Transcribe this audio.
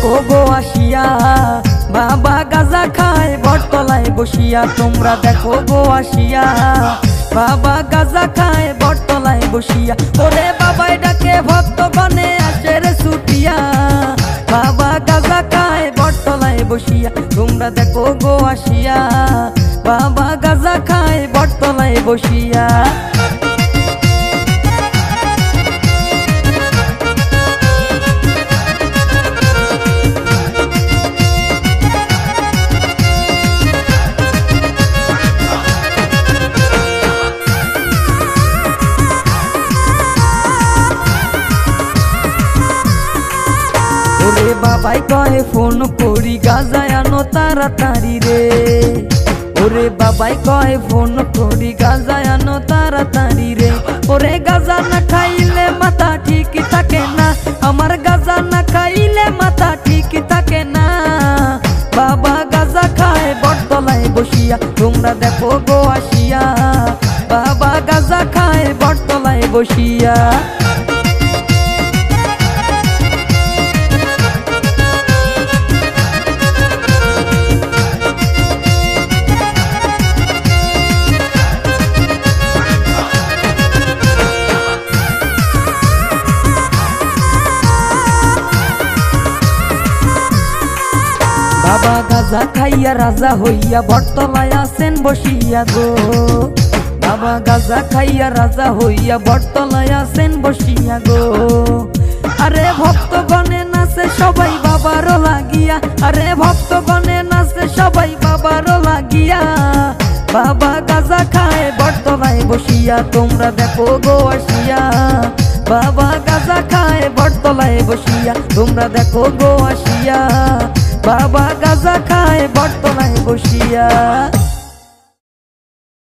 দেখো গো আসিয়া, বাবা গাজা খায় বটতলায় বসিয়া। তোমরা দেখো গো আসিয়া, বাবা গাজা খায় বটতলায় বসিয়া। ওরে বাবাই ডাকে ভক্তগণে আসে রে ছুটিয়া, বাবা গাজা খায় বটতলায় বসিয়া। তোমরা দেখো গো আসিয়া, বাবা গাজা খায় বটতলায় বসিয়া। ওরে বাবাই কয় ফোন করি গাজা আনো তাড়াতাড়ি রে, ওরে বাবাই কয় ফোন করি গাজা আনো তাড়াতাড়ি রে। ওরে গাজা না খাইলে মাথা ঠিক থাকে না, আমার গাজা না খাইলে মাথা ঠিক থাকে না। বাবা গাজা খায় বটতলায় বসিয়া, তোমরা দেখো গো আসিয়া, বাবা গাজা খায় বটতলায় বসিয়া। বাবা গাজা খাইয়া রাজা হইয়া বটতলায় আছেন বসিয়া গো, বাবা গাজা খাইয়া রাজা হইয়া বটতলায় আছেন বসিয়া গো। আরে ভক্তগণে নাচে সবাই বাবারও লাগিয়া, আরে ভক্তগণে নাচে সবাই বাবারও লাগিয়া। বাবা গাজা খায় বটতলায় বসিয়া, তোমরা দেখো গো আসিয়া, বাবা গাজা খায় বটতলায় বসিয়া। তোমরা দেখো গো আসিয়া, বাবা গাজা খায় বটতলায় বসিয়া।